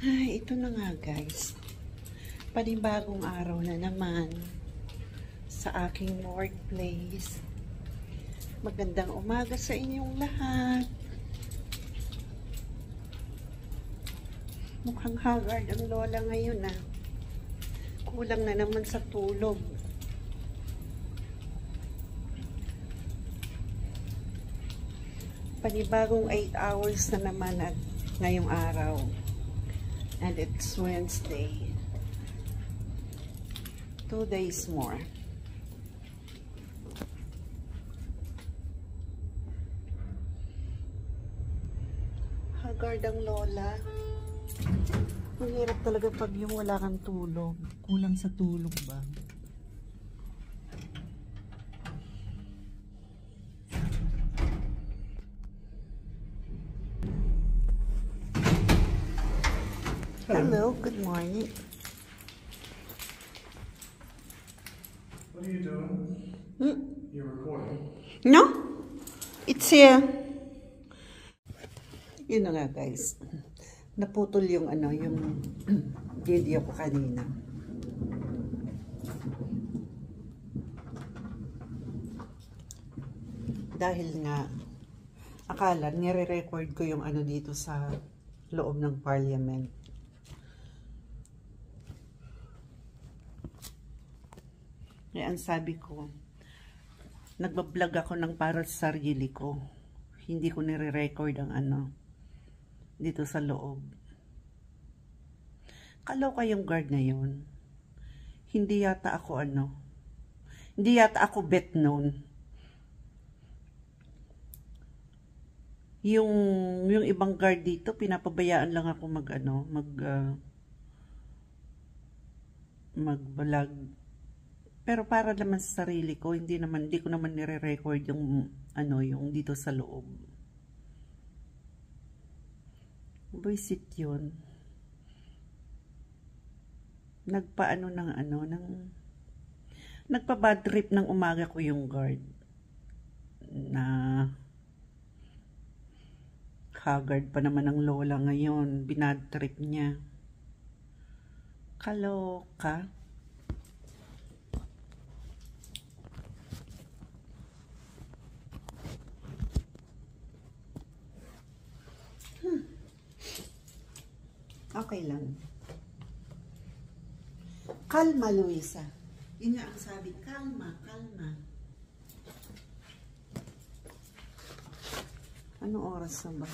Ay, ito na nga guys. Panibagong araw na naman sa aking workplace. Magandang umaga sa inyong lahat. Mukhang haggard ang lola ngayon ah. Kulang na naman sa tulog. Panibagong 8 hours na naman at ngayong araw. And it's Wednesday. 2 days more. Haggard ang lola. Ang hirap talaga pag yung wala kang tulog. Kulang sa tulog ba? Hello, good morning. What are you doing? You're recording. No? It's here. Yun na nga guys. Naputol yung yung video ko kanina. Dahil nga akala nire-record ko yung dito sa loob ng parliament. Kaya ang sabi ko, nagbablog ako ng para sa sarili ko. Hindi ko nire-record ang dito sa loob. Kaloka yung guard na yun. Hindi yata ako hindi yata ako bet noon. Yung ibang guard dito, pinapabayaan lang ako mag-vlog. Pero para naman sa sarili ko, hindi ko naman nire-record yung yung dito sa loob. Buisit yun. Nagpa-bad trip ng umaga ko yung guard. Na haggard pa naman ang lola ngayon. Binad trip niya. Kaloka. Okay lang. Kalma, Luisa. Yun nga ang sabi. Kalma, kalma. Anong oras na ba?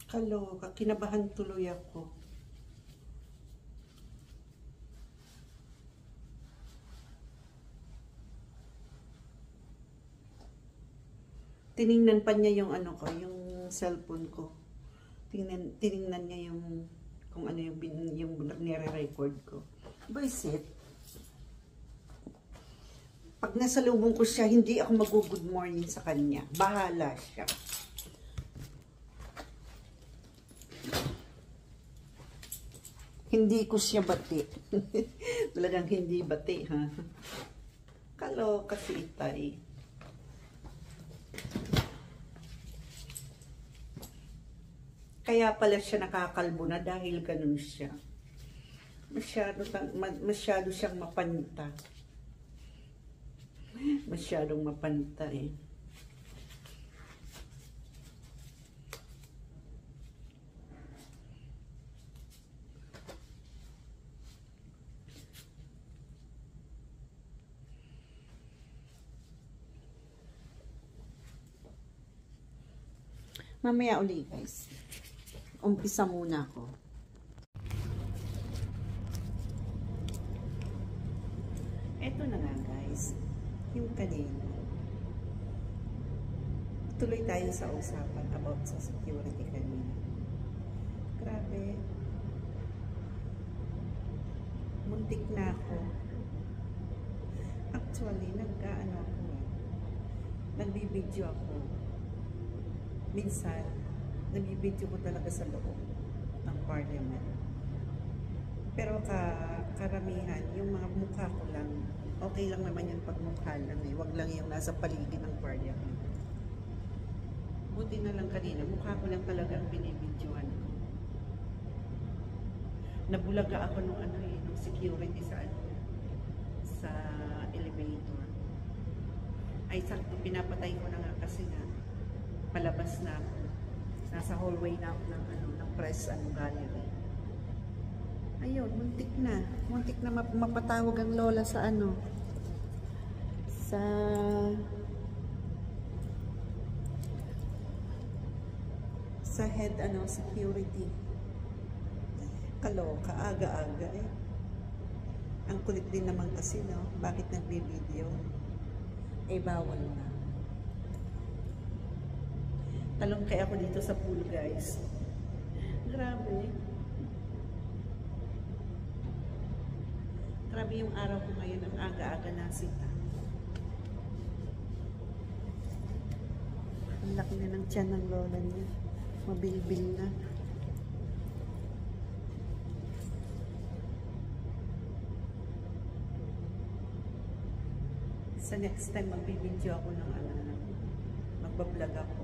Kaloka, kinabahan tuloy ako. Tiningnan pa niya yung yung cellphone ko. Tiningnan niya yung kung yung nire-record ko. Buisit. Pag nasalubong ko siya, hindi ako mag-good morning sa kanya. Bahala siya. Hindi ko siya bati. Talagang hindi bati, ha? Kaloka si Itay. Kaya pala siya nakakalbo na dahil ganun siya. Masyado siyang mapanta. Masyadong mapanta eh. Mamaya uli guys. Umpisa muna ako. Eto na nga guys. Yung kanina. Tuloy tayo sa usapan about sa security kanina. Grabe. Muntik na ako. Actually, nag-video ako. minsan, nabibidyo ko talaga sa loob ng parliament. Pero karamihan, yung mga mukha ko lang, okay lang naman yung pagmukha lang eh. Wag lang yung nasa paligid ng parliament. Buti na lang kanina, mukha ko lang talaga ang binibidyohan ko. Nabulaga ako nung nung security sa elevator. Ay sakto, pinapatay ko na nga kasi na palabas na ako. Nasa hallway na ako ng press gallery. Ayun, muntik na mapatawag ang lola sa sa head security. Kaloka, aga-aga eh. Ang kulit din naman kasi, no? Bakit nagbibideo? Eh, bawal na. Talong kaya ako dito sa pool, guys. Grabe. Grabe yung araw ko ngayon. Ang aga-aga na sita. Ang laki na ng tiyan ng lola niya. Mabilbil na. Sa next time, magbibideo ako ng magbablog ako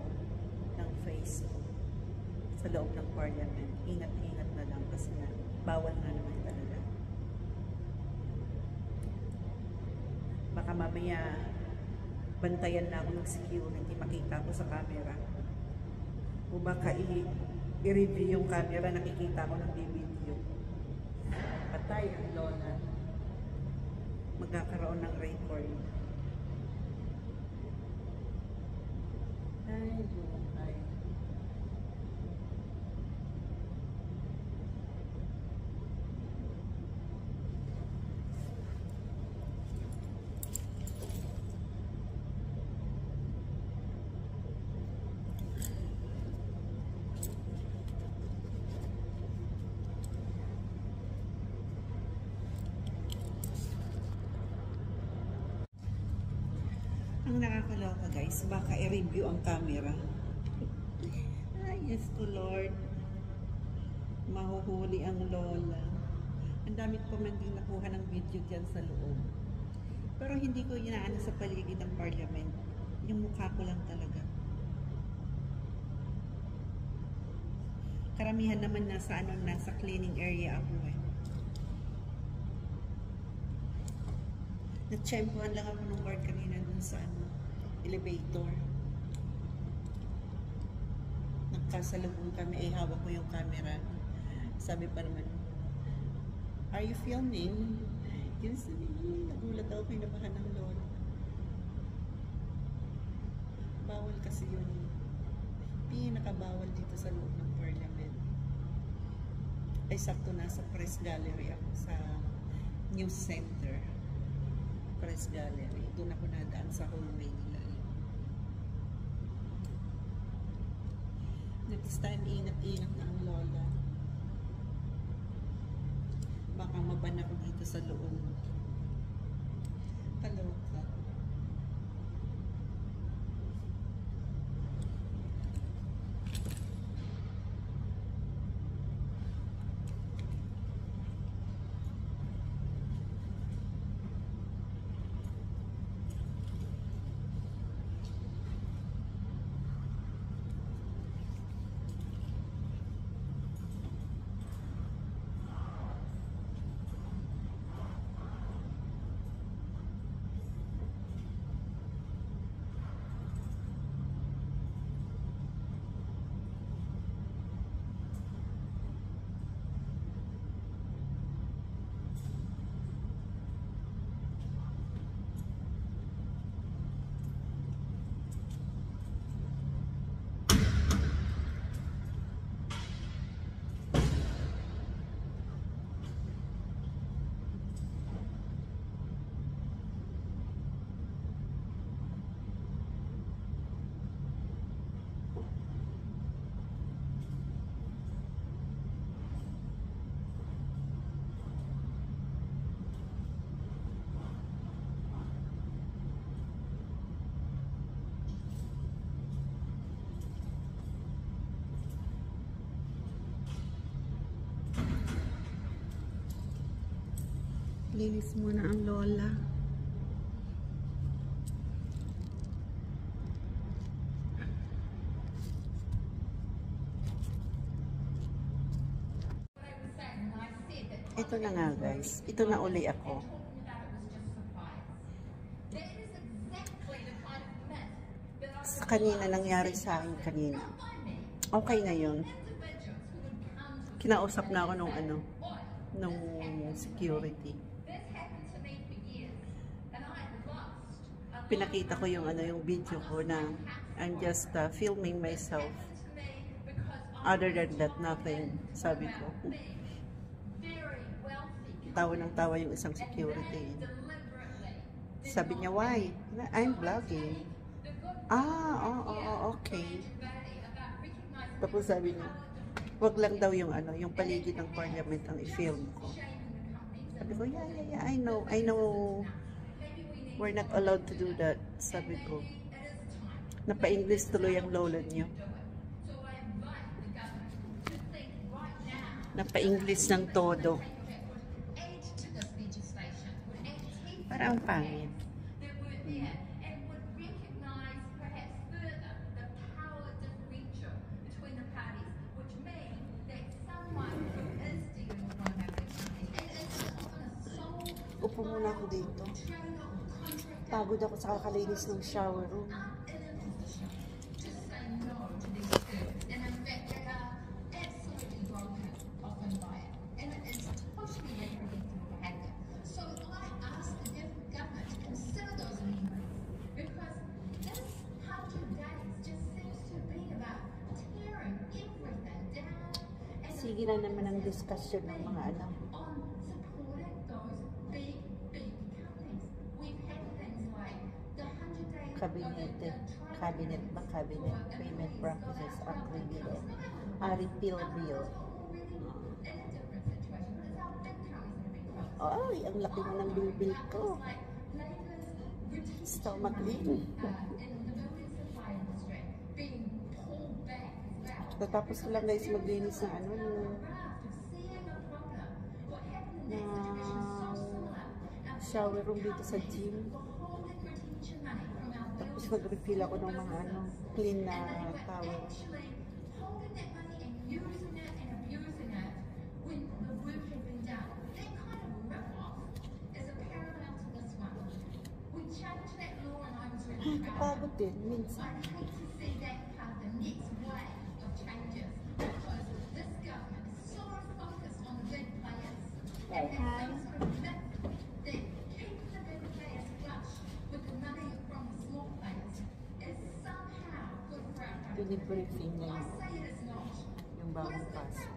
ng Facebook sa loob ng parliament. Ingat-ingat na lang kasi nga, bawal nga naman talaga. Baka mamaya, bantayan na ako ng security, makita ko sa camera. O baka i-review yung camera, nakikita ko ng video. Patay ang lola. Magkakaroon ng record. Ay, buhay. Ang nakakaloka guys, baka i-review ang camera. Ay, yes to Lord. Mahuhuli ang lola. Ang dami ko man din nakuha ng video dyan sa loob. Pero hindi ko inaano sa paligid ng parliament. Yung mukha ko lang talaga. Karamihan naman nasa cleaning area ako eh. Natsyempohan lang ako ng guard kanina dun sa elevator. Nagkasalubong kami, hawak ko yung camera. Sabi pa naman, "Are you filming?" Yun sabi, nagulat ako, kinabahan ng lola. Bawal kasi yun. Pinakabawal dito sa loob ng parliament. Ay sakto nasa press gallery ako sa news center. Press gallery. Doon ako nadaan sa hallway nila. Next time, ingat-ingat na ang lola. Baka maban ako dito sa loob. Kaloka. Naglilinis muna ang lola. Ito na nga guys. Ito na uli ako. Sa kanina nangyari sa akin kanina. Okay na yun. Kinausap na ako nung security. Pinakita ko yung video ko na I'm just filming myself. Other than that, nothing. Sabi ko. Tawa ng tawa yung isang security. Sabi niya, why? I'm vlogging. Okay. Tapos sabi niya, wag lang daw yung yung paligid ng parliament ang i-film ko. Sabi ko, yeah, I know we're not allowed to do that. Sabi ko, napa-English tuloy ang lola niyo. Napa-English ng todo. Parang pangit. Upo muna ako dito. Pagod ako sa kakalinis ng shower room. Sige na naman ang discussion ng mga anak. Cabinet payment practices act repeal bill. Ay, ang laki na ng bill ko. Stomach in. Tatapos ko lang guys maglinis na shower room dito sa gym. Tapos nag-refill ako ng mga clean na towel. Ay, kapagod din minsan. Hi. Pinibriefing na yung bagong paso.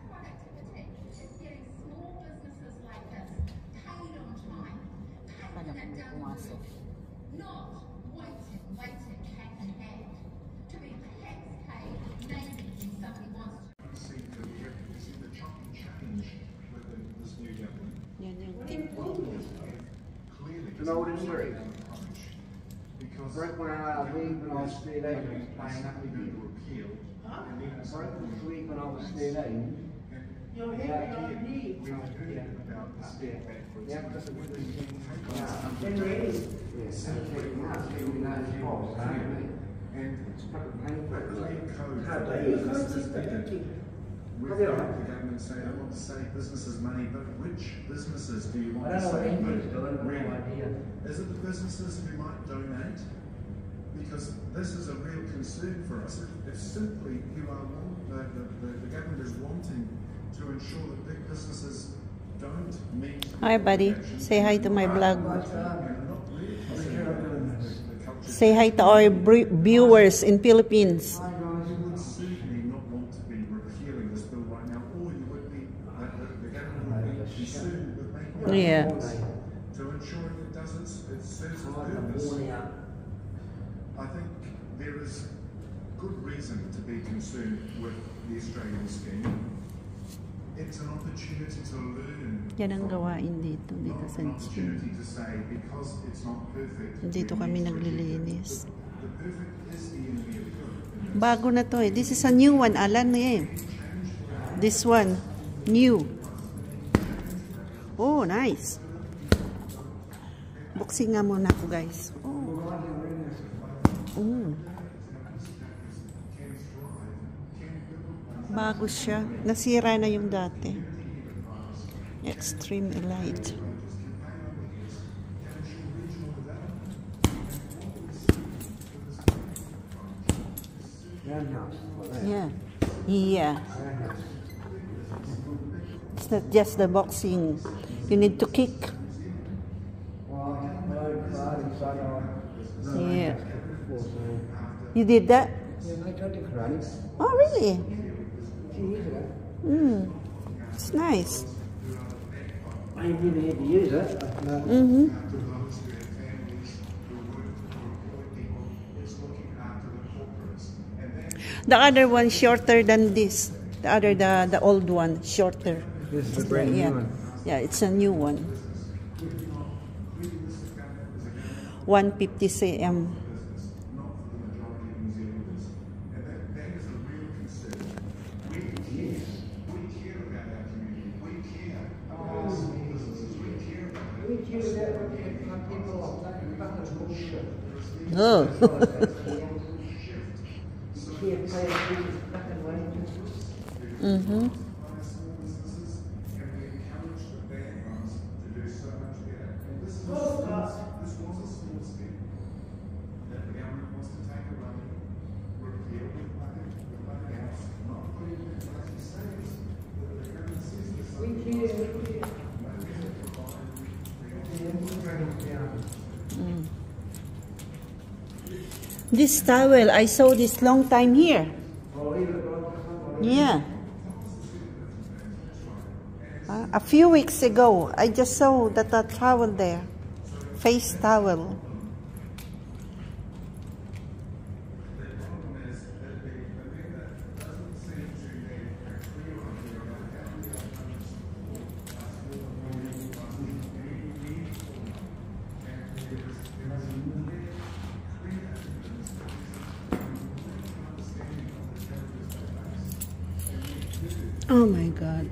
Paano kung may pumasok? Yan yung team ko. You know what it's like? Right when I leave and I'll stay there, it's playing up with you. Right this week when I was stay there, We've got the government saying, I want to save businesses money, but which businesses do you want to save money? Is it the businesses who might donate? Because this is a real concern for us. If simply the government is wanting to ensure that big businesses don't meet... Hi buddy, say hi to my vlog. Say hi to our viewers in Philippines. Yeah. To ensure it does it serves its purpose. I think there is good reason to be concerned with the Australian scheme. It's an opportunity to learn. Yan ang gawain dito sa an opportunity to say because it's not perfect. Dito kami naglilinis. The perfect is the enemy of good. Bago na to eh. This is a new one, Alan eh. This one, new. Oh, nice. Boxing nga muna ako, guys. Oh. Bago siya. Nasira na yung dati. Extreme Elite. Yeah. Yeah. It's not just the boxing. You need to kick. Yeah. You did that? Oh, really? It's nice. I didn't need to use it. The other one shorter than this. The old one shorter. This is a brand new one. Yeah, it's a new one. 150 cm. Oh. This towel, I saw this long time here. Yeah. A few weeks ago, I just saw that towel there. Face towel. Oh my God.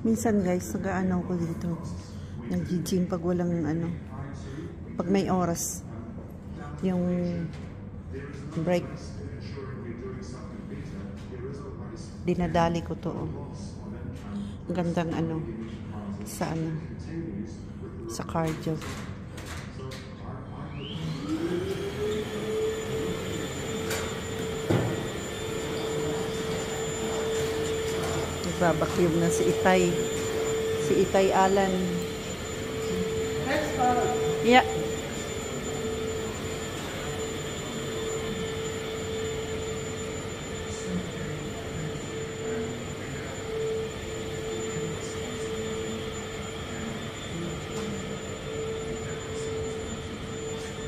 Minsan guys, nag-ano ko dito. Nag-gym pag walang ano. Pag may oras. Yung break. Dinadali ko to. Ang gandang ano. Sa ano. Sa cardio. Babakyum na si Itay. Si Itay Alan. Yeah.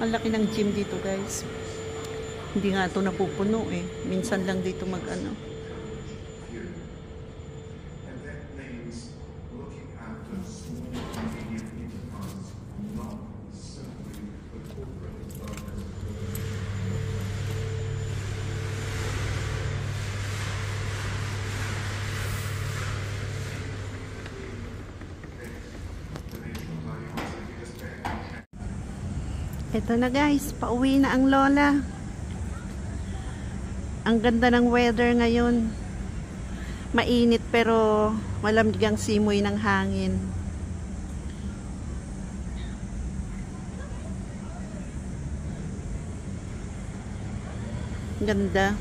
Ang laki ng gym dito guys. Hindi nga ito napupuno eh. Minsan lang dito mag-ano. Ito na guys, pauwi na ang lola. Ang ganda ng weather ngayon. Mainit pero malamig ang simoy ng hangin. Ganda.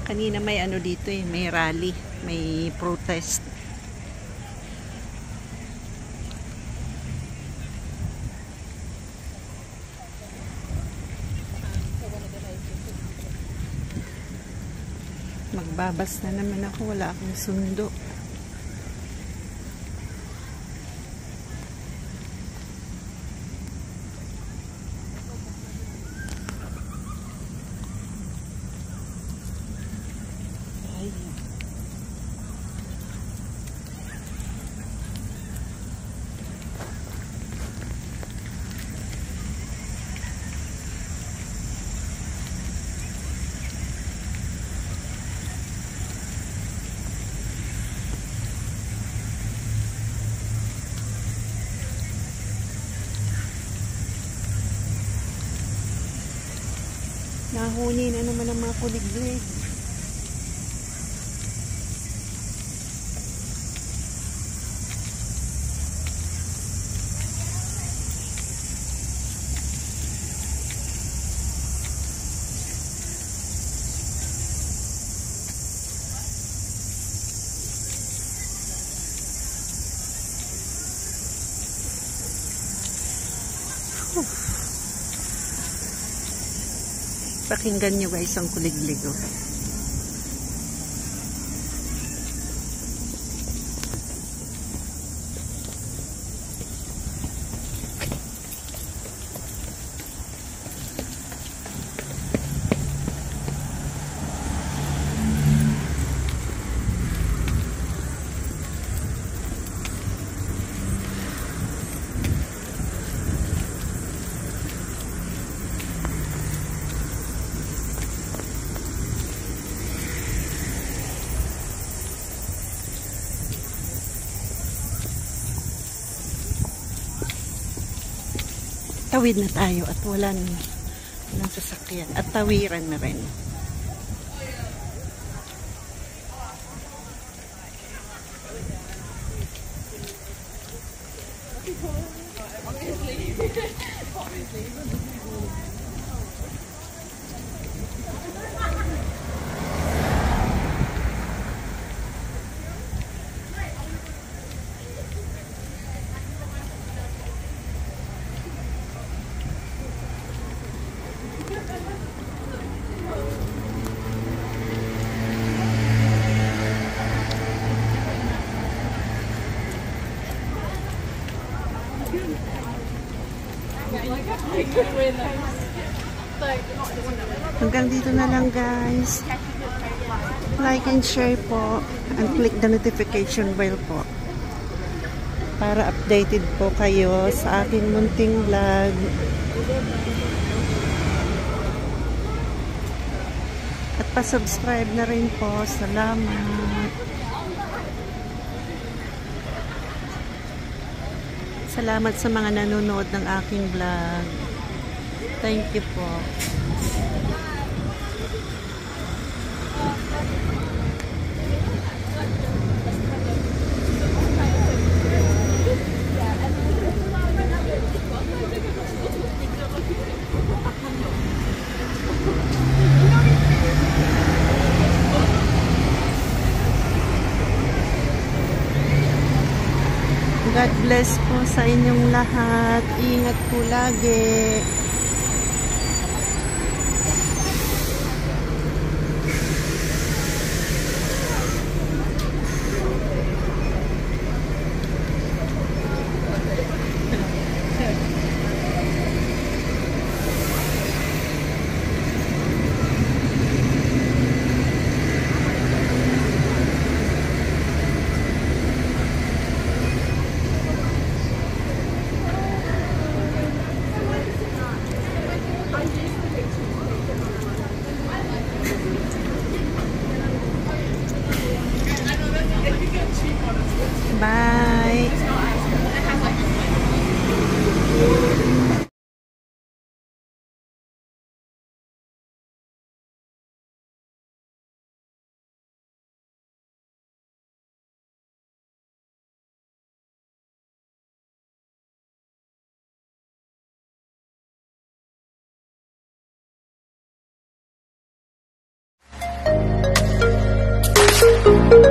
Kanina may ano dito eh, may rally, may protest. Magbabas na naman ako, wala akong sundo. Nahuni na naman ang mga kuliglig. Pakinggan nyo guys ang kuliglig. Oh. Tawid na tayo at walang sasakyan at tawiran na rin. Hanggang dito na lang guys. Like and share po and click the notification bell po para updated po kayo sa aking munting vlog. At pa-subscribe na rin po. Salamat. Salamat sa mga nanonood ng aking vlog. Thank you po. God bless po sa inyong lahat. Ingat po lagi. Thank you.